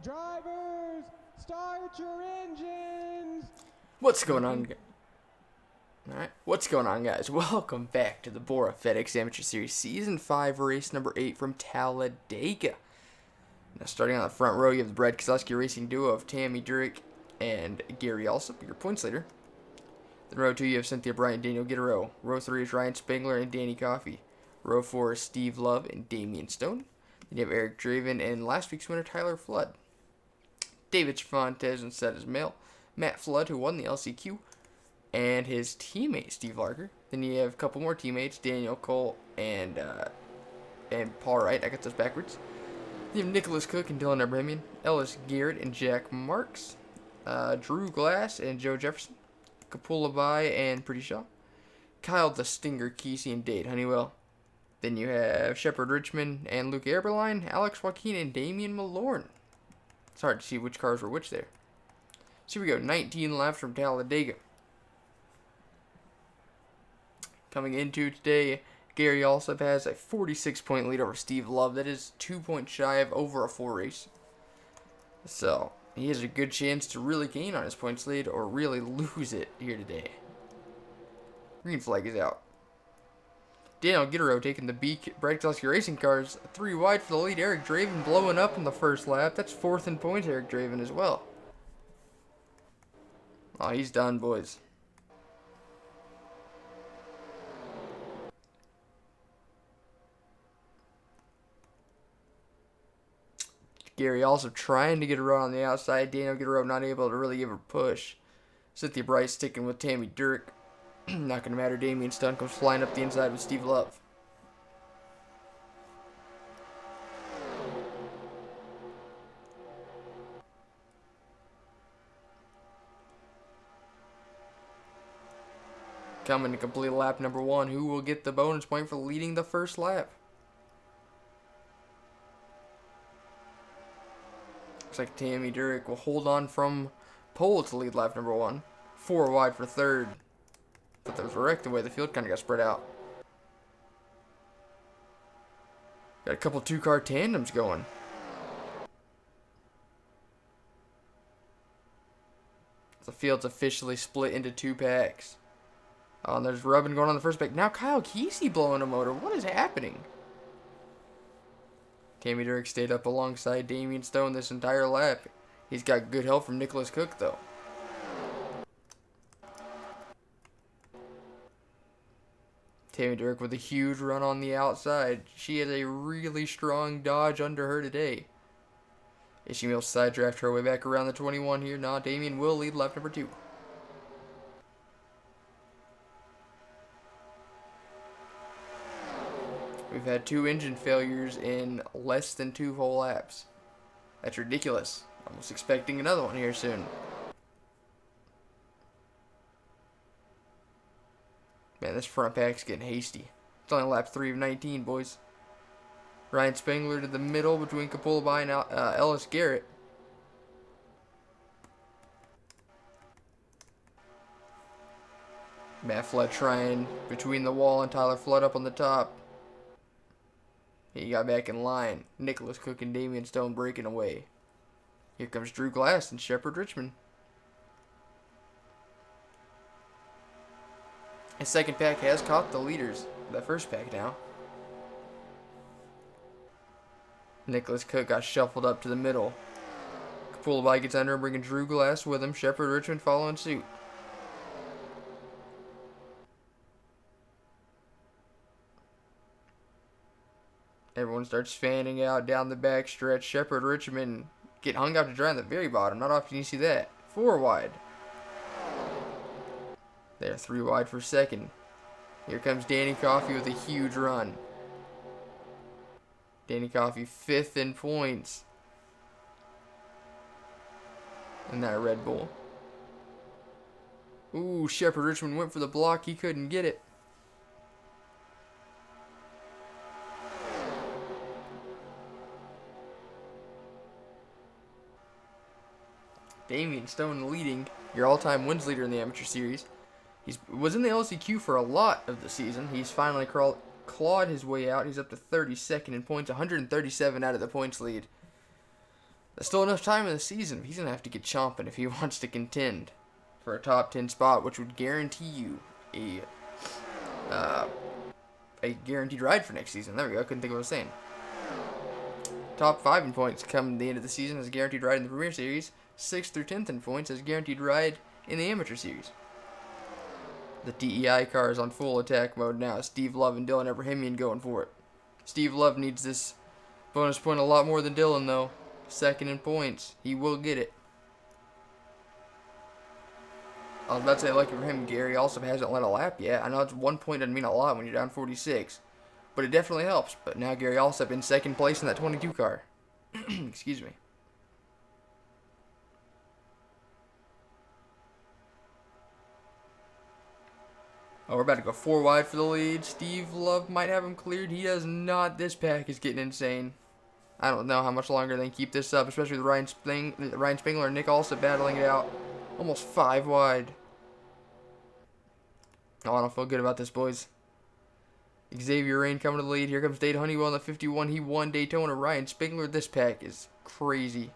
Drivers, start your engines! What's going on, Alright, what's going on, guys? Welcome back to the BORA FedEx Amateur Series Season 5, race number 8 from Talladega. Now, starting on the front row, you have the Brad Keselowski Racing duo of Tammy Durek and Gary Alsop, your points leader. Then row 2, you have Cynthia Bryant and Daniel Guerrero. Row 3 is Ryan Spangler and Danny Coffey. Row 4 is Steve Love and Damian Stone. Then you have Eric Draven and last week's winner, Tyler Flood. David Fontes and set as male. Matt Flood, who won the LCQ, and his teammate, Steve Larker. Then you have a couple more teammates, Daniel Cole and Paul Wright. I got those backwards. You have Nicholas Cook and Dylan Abrahamian, Ellis Garrett and Jack Marks, Drew Glass and Joe Jefferson, Kapula Bai and Pretty Shaw, Kyle the Stinger Kesey and Dade Honeywell. Then you have Shepard Richmond and Luke Eberline, Alex Joaquin and Damian Malorn. It's hard to see which cars were which there. So here we go, 19 laps from Talladega. Coming into today, Gary Alsop has a 46-point lead over Steve Love. That is 2 points shy of over a full race. So he has a good chance to really gain on his points lead or really lose it here today. Green flag is out. Daniel Guerrero taking the beak. Brad Keselowski Racing cars 3 wide for the lead. Eric Draven blowing up in the first lap. That's 4th in points, Eric Draven as well. Oh, he's done, boys. Gary also trying to get a run on the outside. Daniel Guerrero not able to really give a push. Cynthia Bryce sticking with Tammy Durek. Not going to matter. Damian Stone comes flying up the inside with Steve Love. Coming to complete lap number 1. Who will get the bonus point for leading the first lap? Looks like Tammy Durek will hold on from pole to lead lap number 1. 4 wide for third. But there was a wreck the way the field kind of got spread out. Got a couple 2-car tandems going. The field's officially split into 2 packs. Oh, and there's rubbing going on the first pack. Now Kyle Kesey blowing a motor. What is happening? Tammy Durek stayed up alongside Damian Stone this entire lap. He's got good help from Nicholas Cook, though. Tammy Durek with a huge run on the outside. She has a really strong dodge under her today. Is she able to side draft her way back around the 21 here? Nah, Damian will lead lap number 2. We've had 2 engine failures in less than 2 whole laps. That's ridiculous. Almost expecting another one here soon. Man, this front pack's getting hasty. It's only lap 3 of 19, boys. Ryan Spangler to the middle between Kapula Bai and Ellis Garrett. Matt Flood trying between the wall and Tyler Flood up on the top. He got back in line. Nicholas Cook and Damian Stone breaking away. Here comes Drew Glass and Shepard Richmond. His second pack has caught the leaders. That first pack now. Nicholas Cook got shuffled up to the middle. Kapula Bai gets under, bringing Drew Glass with him. Shepard Richmond following suit. Everyone starts fanning out down the back stretch. Shepard Richmond get hung out to dry on the very bottom. Not often you see that. 4 wide. They're 3 wide for second. Here comes Danny Coffey with a huge run. Danny Coffey 5th in points. And that Red Bull. Ooh, Shepard Richmond went for the block. He couldn't get it. Damian Stone leading, your all-time wins leader in the amateur series. He was in the LCQ for a lot of the season. He's finally clawed his way out. He's up to 32nd in points, 137 out of the points lead. There's still enough time in the season. He's going to have to get chomping if he wants to contend for a top 10 spot, which would guarantee you a guaranteed ride for next season. There we go. I couldn't think of what I was saying. Top 5 in points come the end of the season as a guaranteed ride in the Premier Series. 6th through 10th in points as a guaranteed ride in the Amateur Series. The DEI car is on full attack mode now. Steve Love and Dylan Abrahamian going for it. Steve Love needs this bonus point a lot more than Dylan, though. 2nd in points. He will get it. I was about to say, lucky for him, Gary also hasn't led a lap yet. I know it's 1 point doesn't mean a lot when you're down 46, but it definitely helps. But now Gary Allsup in 2nd place in that 22 car. Excuse me. Oh, we're about to go 4 wide for the lead. Steve Love might have him cleared. He does not. This pack is getting insane. I don't know how much longer they can keep this up, especially with Ryan Spengler and Nick Allsup battling it out. Almost 5 wide. Oh, I don't feel good about this, boys. Xavier Rain coming to the lead. Here comes Dade Honeywell in the 51. He won Daytona. Ryan Spengler, this pack is crazy.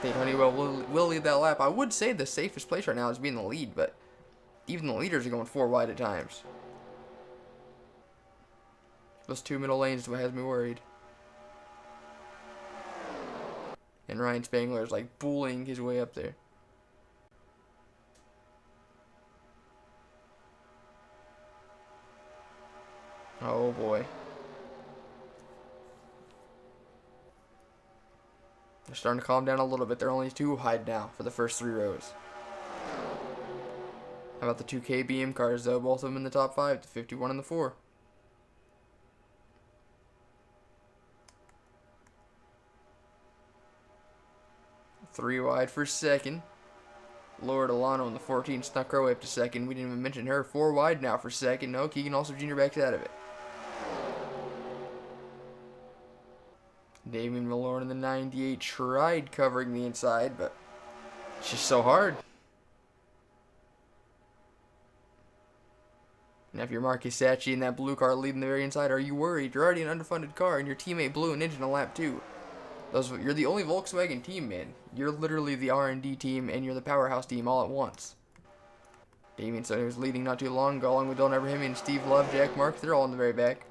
Dade Honeywell will lead that lap. I would say the safest place right now is being the lead, but even the leaders are going 4 wide at times. Those 2 middle lanes is what has me worried. And Ryan Spengler is like bullying his way up there. Oh boy. They're starting to calm down a little bit. They're only 2 wide now for the first 3 rows. How about the 2 KBM cars though? Both of them in the top 5, the 51 and the 4. Three wide for 2nd. Laura Delano in the 14 snuck her way up to 2nd. We didn't even mention her. 4 wide now for 2nd. No, Keegan Allsup Jr. backs out of it. Damian Malone in the 98 tried covering the inside, but it's just so hard. Now if you're Marcus Sacchi in that blue car leading the very inside, are you worried? You're already an underfunded car and your teammate blew an engine a lap too. You're the only Volkswagen team, man. You're literally the R&D team, and you're the powerhouse team all at once. Damian Sonny was leading not too long ago, along with Dylan Abrahamian, Steve Love, Jack Marks. They're all in the very back.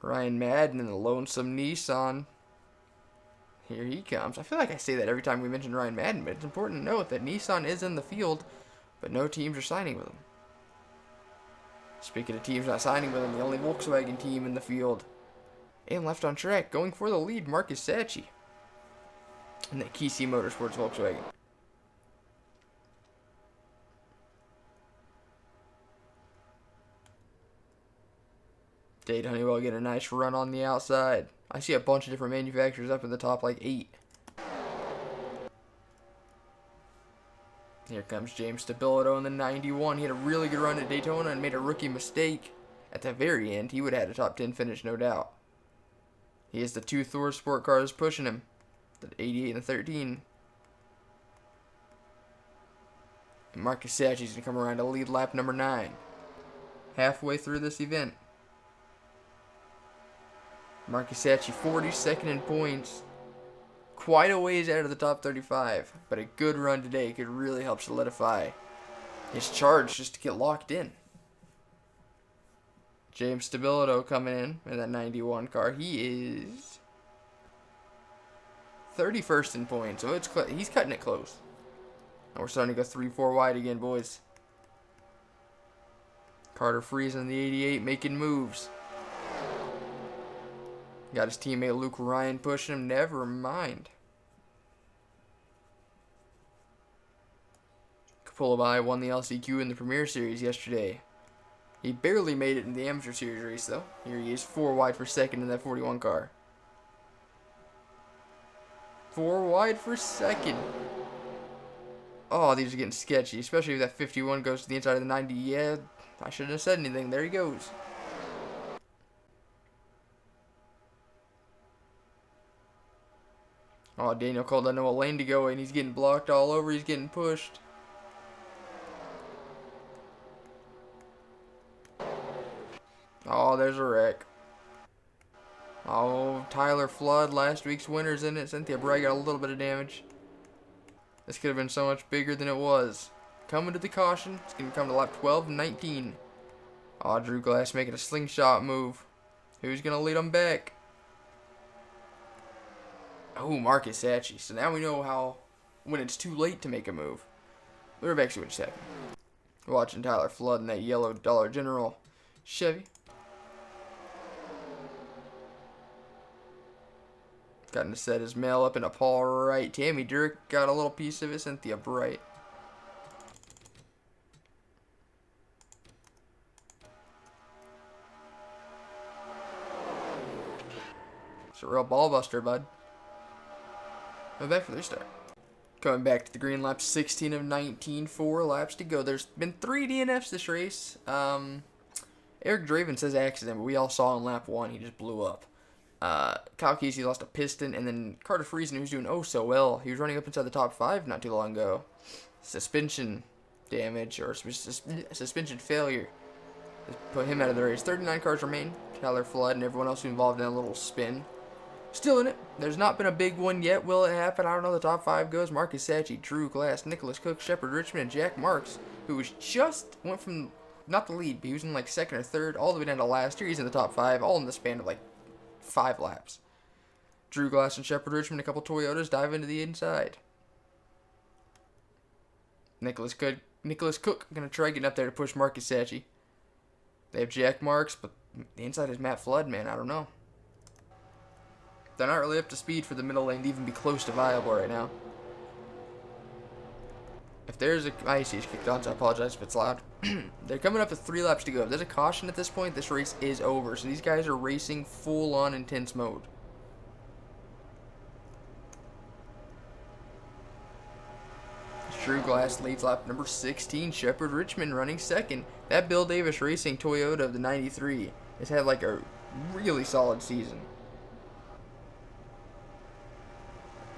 Ryan Madden in the lonesome Nissan. Here he comes. I feel like I say that every time we mention Ryan Madden, but it's important to note that Nissan is in the field, but no teams are signing with him. Speaking of teams not signing with him, the only Volkswagen team in the field and left on track, going for the lead, Marcus Sacchi in the Kesey Motorsports Volkswagen. Dade Honeywell get a nice run on the outside. I see a bunch of different manufacturers up in the top, like 8. Here comes James Stabilito in the 91. He had a really good run at Daytona and made a rookie mistake. At the very end, he would have had a top 10 finish, no doubt. He has the 2 Thor Sport cars pushing him. The 88 and the 13. And Marcus Sacchi's going to come around to lead lap number 9. Halfway through this event. Marcus Sacchi, 42nd in points. Quite a ways out of the top 35, but a good run today could really help solidify his charge just to get locked in. James Stabilito coming in that 91 car. He is 31st in points, so he's cutting it close. And we're starting to go 3-4 wide again, boys. Carter Friesen in the 88 making moves. Got his teammate Luke Ryan pushing him. Never mind. Kapulabai won the LCQ in the Premier Series yesterday. He barely made it in the Amateur Series race, though. Here he is, 4 wide for 2nd in that 41 car. 4 wide for 2nd. Oh, these are getting sketchy, especially if that 51 goes to the inside of the 90. Yeah, I shouldn't have said anything. There he goes. Oh, Daniel Cole doesn't know what lane to go in. He's getting blocked all over. He's getting pushed. Oh, there's a wreck. Oh, Tyler Flood, last week's winner's in it. Cynthia Bright got a little bit of damage. This could have been so much bigger than it was. Coming to the caution. It's going to come to lap 12 and 19. Oh, Drew Glass making a slingshot move. Who's going to lead them back? Oh, Marcus Satchey. So now we know how, when it's too late to make a move. We're back to what just happened. Watching Tyler Flood in that yellow Dollar General Chevy. Gotten to set his mail up in a Paul Wright. Tammy Dirk got a little piece of it. Cynthia Bright. It's a real ball buster, bud. Go back for the restart. Coming back to the green lap, 16 of 19, 4 laps to go. There's been 3 DNFs this race. Eric Draven says accident, but we all saw in lap 1 he just blew up. Kyle Kesey lost a piston, and then Carter Friesen, who's doing oh so well, he was running up inside the top 5 not too long ago. Suspension damage, or suspension failure, just put him out of the race. 39 cars remain. Tyler Flood and everyone else involved in a little spin. Still in it. There's not been a big one yet. Will it happen? I don't know. The top 5 goes Marcus Satchey, Drew Glass, Nicholas Cook, Shepard Richmond, and Jack Marks, who was just went from not the lead, but he was in like 2nd or 3rd, all the way down to last year. He's in the top 5, all in the span of like 5 laps. Drew Glass and Shepard Richmond, a couple Toyotas, dive into the inside. Nicholas Cook gonna try getting up there to push Marcus Satchey. They have Jack Marks, but the inside is Matt Flood, man. I don't know. They're not really up to speed for the middle lane to even be close to viable right now. If there's a... I see it's kicked on, so I apologize if it's loud. They're coming up with 3 laps to go. If there's a caution at this point, this race is over. So these guys are racing full-on intense mode. Drew Glass leads lap number 16. Shepard Richmond running 2nd. That Bill Davis Racing Toyota of the 93 has had like a really solid season.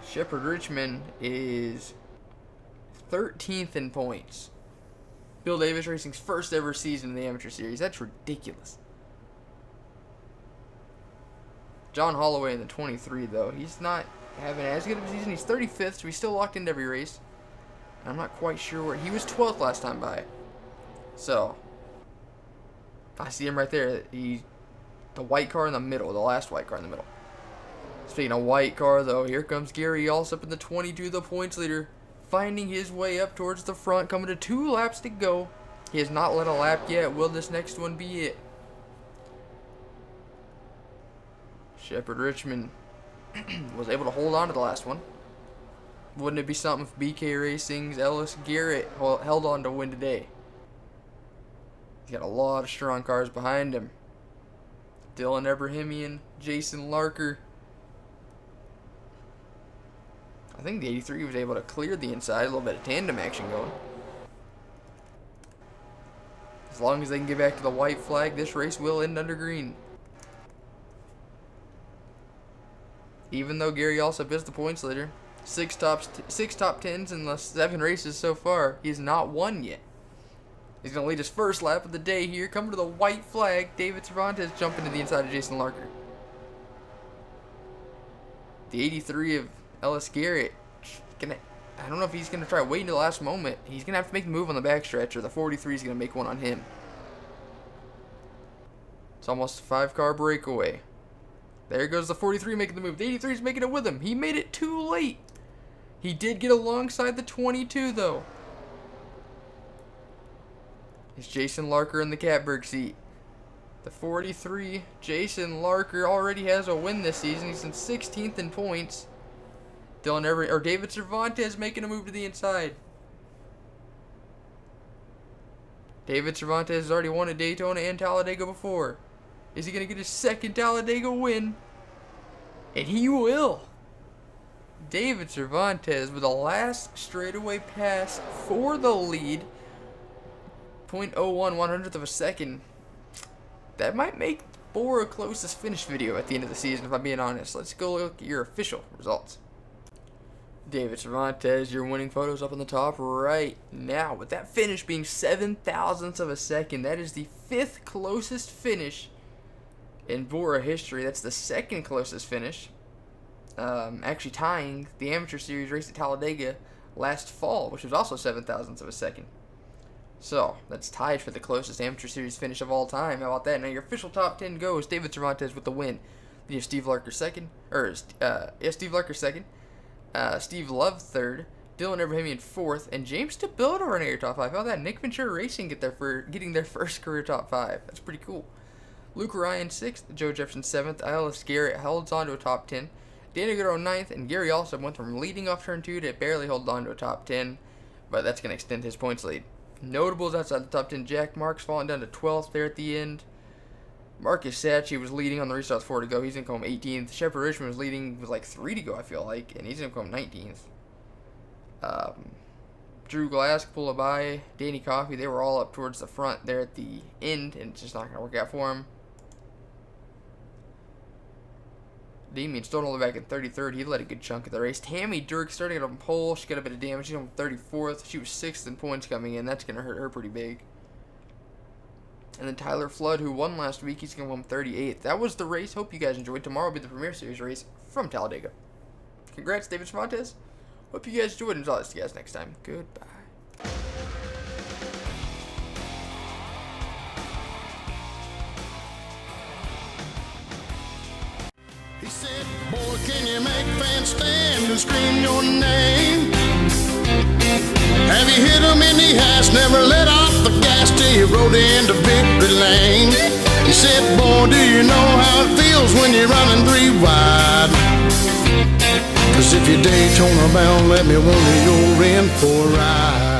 Shepard Richmond is 13th in points. Bill Davis Racing's first ever season in the amateur series. That's ridiculous. John Holloway in the 23, though. He's not having as good of a season. He's 35th, so he's still locked into every race. I'm not quite sure where. He was 12th last time by. So, I see him right there. The white car in the middle. The last white car in the middle. Speaking of white car, though, here comes Gary Allsup in the 22, the points leader, finding his way up towards the front, coming to 2 laps to go. He has not led a lap yet. Will this next one be it? Shepard Richmond was able to hold on to the last one. Wouldn't it be something if BK Racing's Ellis Garrett held on to win today? He's got a lot of strong cars behind him. Dylan Ebrahimian, Jason Larker. I think the 83 was able to clear the inside, a little bit of tandem action going. As long as they can get back to the white flag, this race will end under green. Even though Gary Allsup is the points leader, 6 top 10s in the 7 races so far, he has not won yet. He's going to lead his first lap of the day here, coming to the white flag. David Cervantes jumping to the inside of Jason Larker. The 83 of Ellis Garrett, I don't know if he's going to try waiting to the last moment. He's going to have to make the move on the backstretch, or the 43 is going to make one on him. It's almost a 5-car breakaway. There goes the 43 making the move. The 83 is making it with him. He made it too late. He did get alongside the 22, though. It's Jason Larker in the catbird seat. The 43, Jason Larker, already has a win this season. He's in 16th in points. David Cervantes making a move to the inside. David Cervantes has already won at Daytona and Talladega before. Is he going to get his 2nd Talladega win? And he will. David Cervantes with a last straightaway pass for the lead. 0.01 100th of a second. That might make BORA closest finish video at the end of the season, if I'm being honest. Let's go look at your official results. David Cervantes, your winning photos up on the top right now. With that finish being 7 thousandths of a second, that is the 5th closest finish In BORA history, that's the second closest finish. Actually tying the amateur series race at Talladega last fall, which was also 7/1000ths of a second. So, that's tied for the closest amateur series finish of all time. How about that? Now, your official top 10 goes David Cervantes with the win. Then you have Steve Larker second. Steve Larker second. Steve Love third. Dylan Abrahamian fourth. And James DeBildo running your top 5. How about that? Nick Ventura Racing getting their first career top 5. That's pretty cool. Luke Ryan sixth. Joe Jefferson seventh. Ellis Garrett holds on to a top 10. Danny Goodo ninth. And Gary also went from leading off turn 2 to barely hold on to a top 10. But that's going to extend his points lead. Notables outside the top 10, Jack Marks falling down to 12th there at the end. Marcus Sachi was leading on the restarts 4 to go. He's going to come 18th. Shepard Richmond was leading with like 3 to go, I feel like, and he's going to come 19th. Drew Glass, Pullaby, Danny Coffey, they were all up towards the front there at the end, and it's just not going to work out for him. Damien Stoneholder back in 33rd. He led a good chunk of the race. Tammy Dirk starting on pole. She got a bit of damage. She's on 34th. She was 6th in points coming in. That's going to hurt her pretty big. And then Tyler Flood, who won last week, he's going to come 38th. That was the race. Hope you guys enjoyed. Tomorrow will be the Premier Series race from Talladega. Congrats, David Cervantes. Hope you guys enjoyed, and I'll see you guys next time. Goodbye. He said, boy, can you make fans stand and scream your name? Have you hit him in the ass, never let off the gas till you rode into victory lane? He said, boy, do you know how it feels when you're running 3 wide? Cause if you're Daytona bound, let me wonder you're in for a ride.